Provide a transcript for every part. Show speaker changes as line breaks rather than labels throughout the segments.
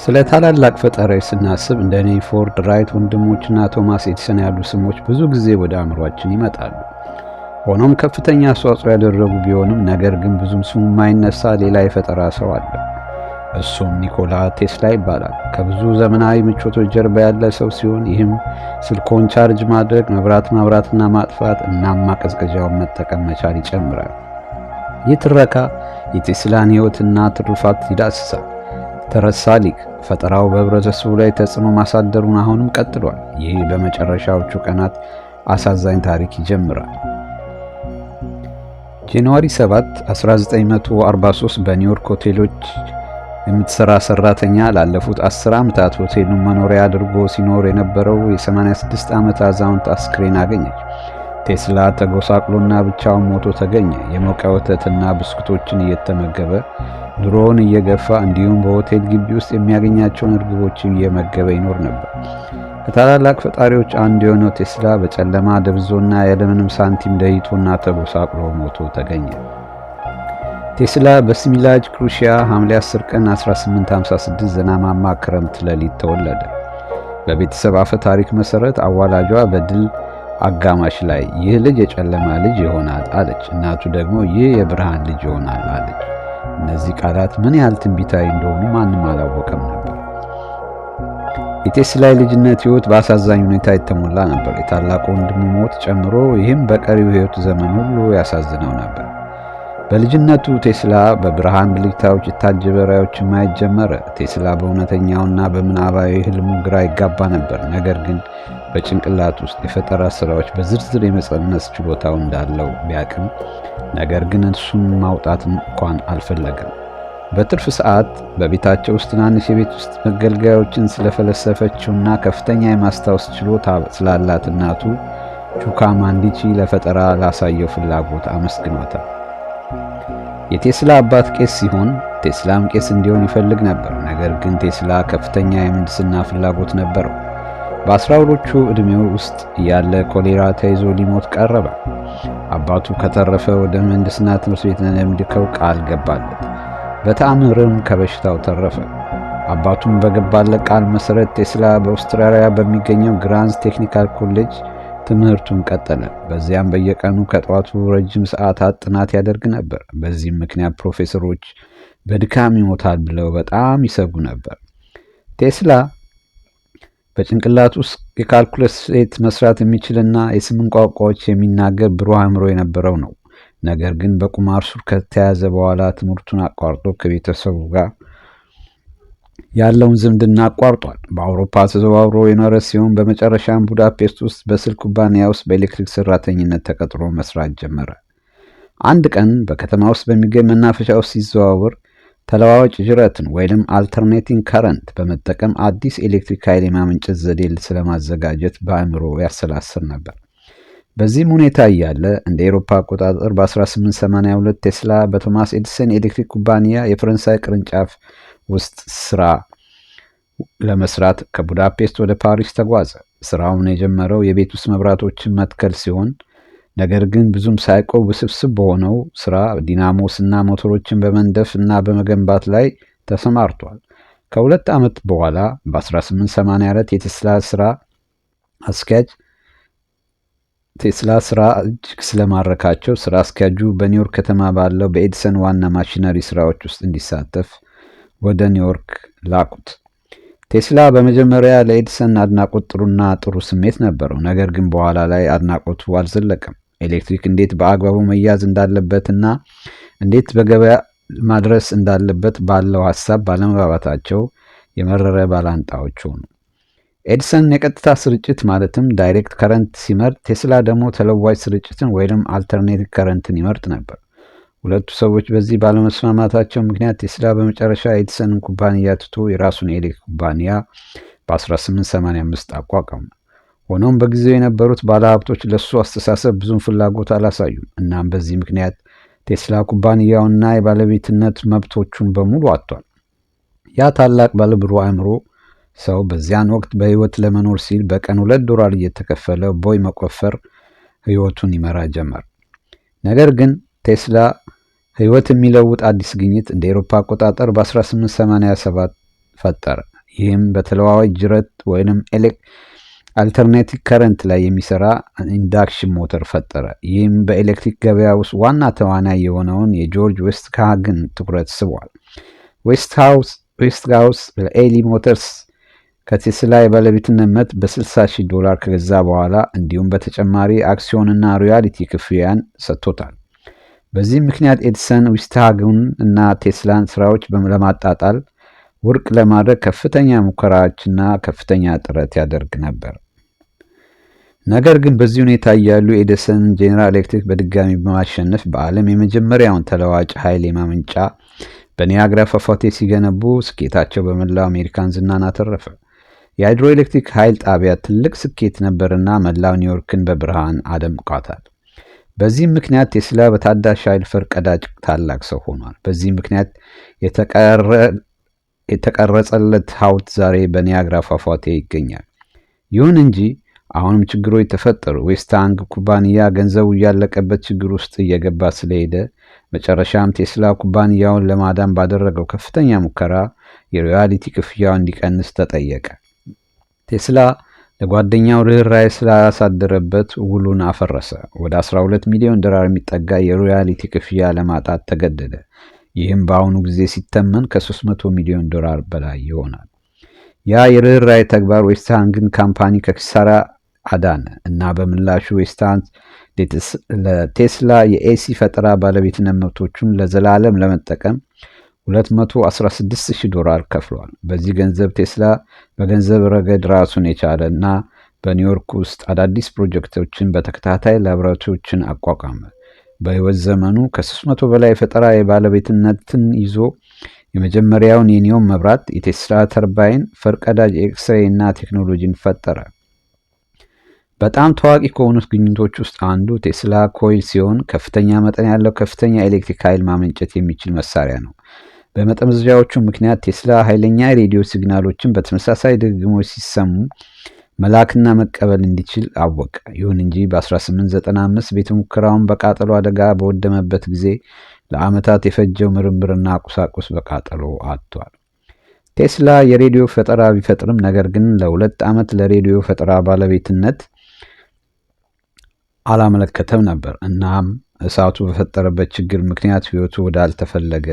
ስለ ታላላቅ ፈጣሪዎች ስናስብ እንደ ፎርድ ራይት ወንድሞችና ቶማስ ኤዲሰን ያሉ ስሞች ብዙ ጊዜ ወደ አእምሯችን ይመጣሉ። ሆኖም ከፍተኛ አስተዋጽኦ ያደረጉ ቢሆንም ነገር ግን ብዙም ስሙ የማይነሳ ሌላ የፈጠራ ሰው አለ። እሱም ኒኮላ ቴስላ ይባላል። ከብዙ ዘመናዊ ምቾቶች ጀርባ ያለ ሰው ሲሆን ይህም ስልኮን ቻርጅ ማድረግ፣ መብራት ማብራትና ማጥፋት እናም ማቀዝቀዣውን መጠቀም መቻል ይጨምራል። ይህ ትረካ የቴስላን ሕይወትና ትሩፋት ይዳስሳል። ተረሳ ሊቅ ፈጠራው በህብረተሰቡ ላይ ተጽዕኖ ማሳደሩን አሁንም ቀጥሏል። ይህ በመጨረሻዎቹ ቀናት አሳዛኝ ታሪክ ይጀምራል። ጃንዋሪ 7 1943 በኒውዮርክ ሆቴሎች የምትሰራ ሰራተኛ ላለፉት 10 ዓመታት ሆቴሉን መኖሪያ አድርጎ ሲኖር የነበረው የ86 ዓመት አዛውንት አስክሬን አገኘች። ቴስላ ተጎሳቅሎና ብቻውን ሞቶ ተገኘ። የሞቀ ወተትና ብስኩቶችን እየተመገበ ኑሮውን እየገፋ እንዲሁም በሆቴል ግቢ ውስጥ የሚያገኛቸውን እርግቦች እየመገበ ይኖር ነበር። ከታላላቅ ፈጣሪዎች አንዱ የሆነው ቴስላ በጨለማ ደብዞና ያለምንም ሳንቲም ደይቶና ተጎሳቅሎ ሞቶ ተገኘ። ቴስላ በስሚላጅ ክሩሺያ ሐምሌ 10 ቀን 1856 ዝናባማ ክረምት ሌሊት ተወለደ። በቤተሰብ አፈ ታሪክ መሰረት አዋላጇ በድል አጋማሽ ላይ ይህ ልጅ የጨለማ ልጅ ይሆናል አለች። እናቱ ደግሞ ይህ የብርሃን ልጅ ይሆናል አለች። እነዚህ ቃላት ምን ያህል ትንቢታዊ እንደሆኑ ማንም አላወቀም ነበር። የቴስላ ልጅነት ሕይወት በአሳዛኝ ሁኔታ የተሞላ ነበር። የታላቁ ወንድሙ ሞት ጨምሮ ይህም በቀሪው ሕይወት ዘመን ሁሉ ያሳዝነው ነበር። በልጅነቱ ቴስላ በብርሃን ብልጭታዎች የታጀበ ራእዮችን ማየት ጀመረ። ቴስላ በእውነተኛውና በምናባዊ ህልሙ ግራ ይጋባ ነበር። ነገር ግን በጭንቅላት ውስጥ የፈጠራ ስራዎች በዝርዝር የመጸነስ ችሎታው እንዳለው ቢያቅም ነገር ግን እሱን ማውጣት እንኳን አልፈለገም። በትርፍ ሰዓት በቤታቸው ውስጥ ትናንሽ የቤት ውስጥ መገልገያዎችን ስለፈለሰፈችውና ከፍተኛ የማስታወስ ችሎታ ስላላት እናቱ ቹካ ማንዲቺ ለፈጠራ ላሳየው ፍላጎት አመስግኗታል። የቴስላ አባት ቄስ ሲሆን ቴስላም ቄስ እንዲሆን ይፈልግ ነበር። ነገር ግን ቴስላ ከፍተኛ የምህንድስና ፍላጎት ነበረው። በ12ዎቹ ዕድሜው ውስጥ ያለ ኮሌራ ተይዞ ሊሞት ቀረበ። አባቱ ከተረፈ ወደ ምህንድስና ትምህርት ቤት እንደሚልከው ቃል ገባለት። በተአምርም ከበሽታው ተረፈ። አባቱም በገባለት ቃል መሰረት ቴስላ በአውስትራሊያ በሚገኘው ግራንዝ ቴክኒካል ኮሌጅ ትምህርቱን ቀጠለ። በዚያም በየቀኑ ከጠዋቱ ረጅም ሰዓታት ጥናት ያደርግ ነበር። በዚህም ምክንያት ፕሮፌሰሮች በድካም ይሞታል ብለው በጣም ይሰጉ ነበር። ቴስላ በጭንቅላት ውስጥ የካልኩለስ ስሌት መስራት የሚችልና የ8 ቋንቋዎች የሚናገር ብሩህ አእምሮ የነበረው ነው። ነገር ግን በቁማር ሱስ ከተያዘ በኋላ ትምህርቱን አቋርጦ ከቤተሰቡ ጋር ያለውን ዝምድና አቋርጧል። በአውሮፓ ተዘዋውሮ የኖረ ሲሆን በመጨረሻም ቡዳፔስት ውስጥ በስልክ ኩባንያ ውስጥ በኤሌክትሪክ ሰራተኝነት ተቀጥሮ መስራት ጀመረ። አንድ ቀን በከተማ ውስጥ በሚገኝ መናፈሻ ውስጥ ሲዘዋወር ተለዋዋጭ ጅረትን ወይም አልተርኔቲንግ ከረንት በመጠቀም አዲስ ኤሌክትሪክ ኃይል የማመንጨት ዘዴ ስለማዘጋጀት በአእምሮ ያሰላስል ነበር። በዚህም ሁኔታ እያለ እንደ ኤሮፓ አቆጣጠር በ1882 ቴስላ በቶማስ ኤዲሰን የኤሌክትሪክ ኩባንያ የፈረንሳይ ቅርንጫፍ ውስጥ ስራ ለመስራት ከቡዳፔስት ወደ ፓሪስ ተጓዘ። ስራውን የጀመረው የቤት ውስጥ መብራቶችን መትከል ሲሆን ነገር ግን ብዙም ሳይቆይ ውስብስብ በሆነው ስራ ዲናሞስ እና ሞተሮችን በመንደፍ እና በመገንባት ላይ ተሰማርቷል። ከ2 ዓመት በኋላ በ1884 የቴስላ ስራ አስኪያጅ ቴስላ ስራ እጅግ ስለማረካቸው ስራ አስኪያጁ በኒውዮርክ ከተማ ባለው በኤዲሰን ዋና ማሽነሪ ስራዎች ውስጥ እንዲሳተፍ ወደ ኒውዮርክ ላኩት። ቴስላ በመጀመሪያ ለኤዲሰን አድናቆት ጥሩ ስሜት ነበረው። ነገር ግን በኋላ ላይ አድናቆቱ አልዘለቀም። ኤሌክትሪክ እንዴት በአግባቡ መያዝ እንዳለበትና እንዴት በገበያ ማድረስ እንዳለበት ባለው ሐሳብ ባለመግባባታቸው የመረረ ባላንጣዎች ሆኑ። ኤዲሰን የቀጥታ ስርጭት ማለትም ዳይሬክት ከረንት ሲመርጥ፣ ቴስላ ደግሞ ተለዋጭ ስርጭትን ወይም አልተርኔቲቭ ከረንትን ይመርጥ ነበር። ሁለቱ ሰዎች በዚህ ባለመስማማታቸው ምክንያት ቴስላ በመጨረሻ ኤዲሰንን ኩባንያ ትቶ የራሱን የኤሌክትሪክ ኩባንያ በ1885 አቋቋመ። ሆኖም በጊዜው የነበሩት ባለሀብቶች ለሱ አስተሳሰብ ብዙም ፍላጎት አላሳዩም። እናም በዚህ ምክንያት ቴስላ ኩባንያውንና የባለቤትነት መብቶቹን በሙሉ አጥቷል። ያ ታላቅ ባለብሩህ አእምሮ ሰው በዚያን ወቅት በህይወት ለመኖር ሲል በቀን $2 እየተከፈለ ቦይ መቆፈር ህይወቱን ይመራ ጀመር። ነገር ግን ቴስላ ህይወት የሚለውጥ አዲስ ግኝት እንደ አውሮፓ አቆጣጠር በ1887 ፈጠረ። ይህም በተለዋዋጭ ጅረት ወይንም አልተርኔቲቭ ከረንት ላይ የሚሰራ ኢንዳክሽን ሞተር ፈጠረ። ይህም በኤሌክትሪክ ገበያ ውስጥ ዋና ተዋናይ የሆነውን የጆርጅ ዌስትሃግን ትኩረት ስቧል። ዌስትሃውስ ለኤሊ ሞተርስ ከቴስላ የባለቤትነት መብት $60,000 ከገዛ በኋላ እንዲሁም በተጨማሪ አክሲዮንና ሮያሊቲ ክፍያን ሰጥቶታል። በዚህም ምክንያት ኤዲሰን ዌስትሃግን እና ቴስላን ስራዎች ለማጣጣል ውድቅ ለማድረግ ከፍተኛ ሙከራዎችና ከፍተኛ ጥረት ያደርግ ነበር። ነገር ግን በዚህ ሁኔታ እያሉ ኤዲሰን ጄኔራል ኤሌክትሪክ በድጋሚ በማሸነፍ በዓለም የመጀመሪያውን ተለዋጭ ኃይል የማመንጫ በኒያግራ ፏፏቴ ሲገነቡ ስኬታቸው በመላው አሜሪካን ዝናን አተረፈ። የሃይድሮ ኤሌክትሪክ ኃይል ጣቢያ ትልቅ ስኬት ነበርና መላው ኒውዮርክን በብርሃን አደምቋታል። በዚህም ምክንያት ቴስላ በታዳሽ ኃይል ፈርቀዳጅ ታላቅ ሰው ሆኗል። በዚህ ምክንያት የተቀረጸለት ሐውልት ዛሬ በኒያግራ ፏፏቴ ይገኛል። ይሁን እንጂ አሁንም ችግሮች ተፈጠሩ። ዌስትሃግ ኩባንያ ገንዘቡ እያለቀበት ችግር ውስጥ እየገባ ስለሄደ መጨረሻም ቴስላ ኩባንያውን ለማዳን ባደረገው ከፍተኛ ሙከራ የሮያሊቲ ክፍያው እንዲቀንስ ተጠየቀ። ቴስላ ለጓደኛው ርኅራኄ ስላሳደረበት ውሉን አፈረሰ። ወደ $12 ሚሊዮን የሚጠጋ የሮያሊቲ ክፍያ ለማጣት ተገደደ። ይህም በአሁኑ ጊዜ ሲተመን ከ$300 ሚሊዮን በላይ ይሆናል። ያ የርኅራኄ ተግባር ዌስትሃግን ካምፓኒ ከኪሳራ አዳነ እና በምላሹ ዌስትሃግ ለቴስላ የኤሲ ፈጠራ ባለቤትነት መብቶቹን ለዘላለም ለመጠቀም $216,000 ከፍሏል። በዚህ ገንዘብ ቴስላ በገንዘብ ረገድ ራሱን የቻለ እና በኒውዮርክ ውስጥ አዳዲስ ፕሮጀክቶችን በተከታታይ ላቦራቶሪዎችን አቋቋመ። በሕይወት ዘመኑ ከ300 በላይ የፈጠራ የባለቤትነትን ይዞ የመጀመሪያውን የኒዮን መብራት፣ የቴስላ ተርባይን፣ ፈርቀዳጅ ኤክስሬይ እና ቴክኖሎጂን ፈጠረ። በጣም ታዋቂ ከሆኑት ግኝቶች ውስጥ አንዱ ቴስላ ኮይል ሲሆን ከፍተኛ መጠን ያለው ከፍተኛ ኤሌክትሪክ ኃይል ማመንጨት የሚችል መሳሪያ ነው። በመጠምዘዣዎቹ ምክንያት ቴስላ ኃይለኛ የሬዲዮ ሲግናሎችን በተመሳሳይ ድግግሞች ሲሰሙ መላክና መቀበል እንዲችል አወቀ። ይሁን እንጂ በ1895 ቤተ ሙከራውን በቃጠሎ አደጋ በወደመበት ጊዜ ለዓመታት የፈጀው ምርምርና ቁሳቁስ በቃጠሎ አጥቷል። ቴስላ የሬዲዮ ፈጠራ ቢፈጥርም ነገር ግን ለ2 ዓመት ለሬዲዮ ፈጠራ ባለቤትነት አላመለከተም ነበር። እናም እሳቱ በፈጠረበት ችግር ምክንያት ሕይወቱ ወዳልተፈለገ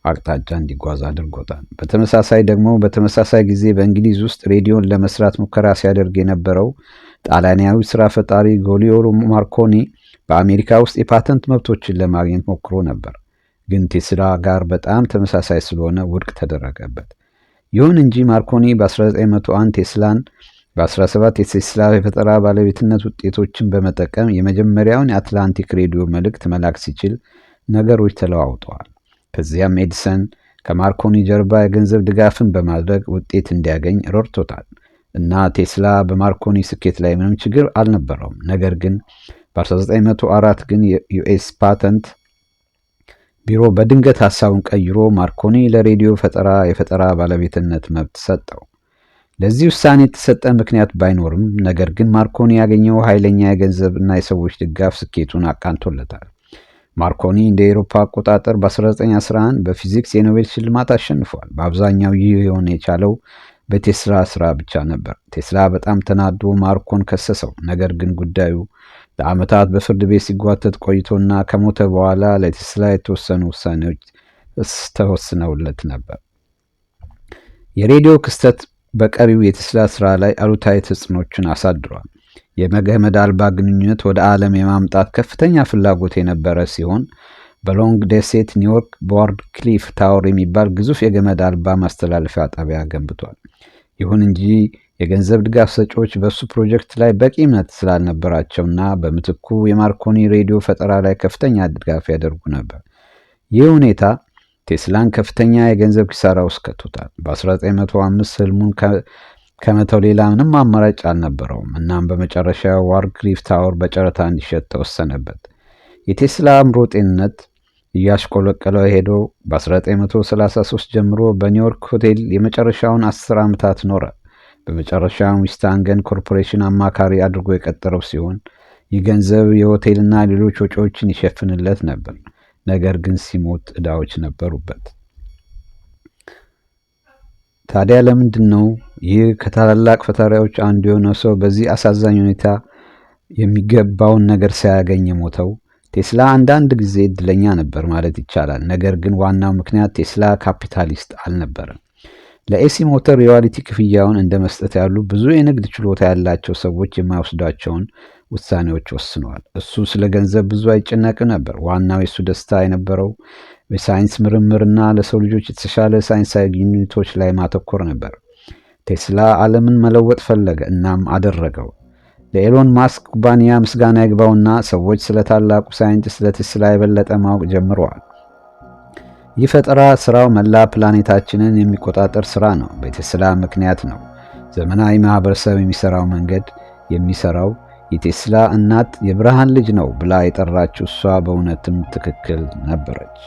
አቅጣጫ እንዲጓዝ አድርጎታል። በተመሳሳይ ደግሞ በተመሳሳይ ጊዜ በእንግሊዝ ውስጥ ሬዲዮን ለመስራት ሙከራ ሲያደርግ የነበረው ጣሊያናዊ ስራ ፈጣሪ ጎሊዮሎ ማርኮኒ በአሜሪካ ውስጥ የፓተንት መብቶችን ለማግኘት ሞክሮ ነበር፣ ግን ቴስላ ጋር በጣም ተመሳሳይ ስለሆነ ውድቅ ተደረገበት። ይሁን እንጂ ማርኮኒ በ1901 ቴስላን በ17 የቴስላ የፈጠራ ባለቤትነት ውጤቶችን በመጠቀም የመጀመሪያውን የአትላንቲክ ሬዲዮ መልእክት መላክ ሲችል ነገሮች ተለዋውጠዋል። ከዚያም ኤዲሰን ከማርኮኒ ጀርባ የገንዘብ ድጋፍን በማድረግ ውጤት እንዲያገኝ ረድቶታል እና ቴስላ በማርኮኒ ስኬት ላይ ምንም ችግር አልነበረውም። ነገር ግን በ1904 ግን የዩኤስ ፓተንት ቢሮ በድንገት ሐሳቡን ቀይሮ ማርኮኒ ለሬዲዮ ፈጠራ የፈጠራ ባለቤትነት መብት ሰጠው። ለዚህ ውሳኔ የተሰጠ ምክንያት ባይኖርም ነገር ግን ማርኮኒ ያገኘው ኃይለኛ የገንዘብ እና የሰዎች ድጋፍ ስኬቱን አቃንቶለታል። ማርኮኒ እንደ አውሮፓ አቆጣጠር በ1911 በፊዚክስ የኖቤል ሽልማት አሸንፏል። በአብዛኛው ይህ የሆነ የቻለው በቴስላ ስራ ብቻ ነበር። ቴስላ በጣም ተናዶ ማርኮን ከሰሰው። ነገር ግን ጉዳዩ ለዓመታት በፍርድ ቤት ሲጓተት ቆይቶና ከሞተ በኋላ ለቴስላ የተወሰኑ ውሳኔዎች ተወስነውለት ነበር። የሬዲዮ ክስተት በቀሪው የቴስላ ስራ ላይ አሉታዊ ተጽዕኖችን አሳድሯል። የገመድ አልባ ግንኙነት ወደ ዓለም የማምጣት ከፍተኛ ፍላጎት የነበረ ሲሆን በሎንግ ደሴት ኒውዮርክ በዋርድ ክሊፍ ታወር የሚባል ግዙፍ የገመድ አልባ ማስተላለፊያ ጣቢያ ገንብቷል። ይሁን እንጂ የገንዘብ ድጋፍ ሰጪዎች በሱ ፕሮጀክት ላይ በቂ እምነት ስላልነበራቸውና በምትኩ የማርኮኒ ሬዲዮ ፈጠራ ላይ ከፍተኛ ድጋፍ ያደርጉ ነበር። ይህ ሁኔታ ቴስላን ከፍተኛ የገንዘብ ኪሳራ ውስጥ ከቶታል። በ1905 ህልሙን ከመተው ሌላ ምንም አማራጭ አልነበረውም። እናም በመጨረሻ ዋርክሊፍ ታወር በጨረታ እንዲሸጥ ተወሰነበት። የቴስላ አእምሮ ጤንነት እያሽቆለቆለ ሄዶ በ1933 ጀምሮ በኒውዮርክ ሆቴል የመጨረሻውን 10 ዓመታት ኖረ። በመጨረሻም ዌስትሃገን ኮርፖሬሽን አማካሪ አድርጎ የቀጠረው ሲሆን ይህ ገንዘብ የሆቴልና ሌሎች ወጪዎችን ይሸፍንለት ነበር። ነገር ግን ሲሞት ዕዳዎች ነበሩበት። ታዲያ ለምንድን ነው ይህ ከታላላቅ ፈጣሪዎች አንዱ የሆነው ሰው በዚህ አሳዛኝ ሁኔታ የሚገባውን ነገር ሳያገኝ የሞተው? ቴስላ አንዳንድ ጊዜ እድለኛ ነበር ማለት ይቻላል። ነገር ግን ዋናው ምክንያት ቴስላ ካፒታሊስት አልነበረም። ለኤሲ ሞተር ሮያልቲ ክፍያውን እንደ መስጠት ያሉ ብዙ የንግድ ችሎታ ያላቸው ሰዎች የማይወስዷቸውን ውሳኔዎች ወስነዋል። እሱ ስለ ገንዘብ ብዙ አይጨነቅም ነበር። ዋናው የሱ ደስታ የነበረው በሳይንስ ምርምርና ለሰው ልጆች የተሻለ ሳይንሳዊ ግኝቶች ላይ ማተኮር ነበር። ቴስላ ዓለምን መለወጥ ፈለገ፣ እናም አደረገው። ለኤሎን ማስክ ኩባንያ ምስጋና ይግባውና ሰዎች ስለ ታላቁ ሳይንቲስት ስለ ቴስላ የበለጠ ማወቅ ጀምረዋል። ይህ ፈጠራ ስራው መላ ፕላኔታችንን የሚቆጣጠር ስራ ነው። በቴስላ ምክንያት ነው ዘመናዊ ማህበረሰብ የሚሰራው መንገድ የሚሰራው። የቴስላ እናት የብርሃን ልጅ ነው ብላ የጠራችው እሷ በእውነትም ትክክል ነበረች።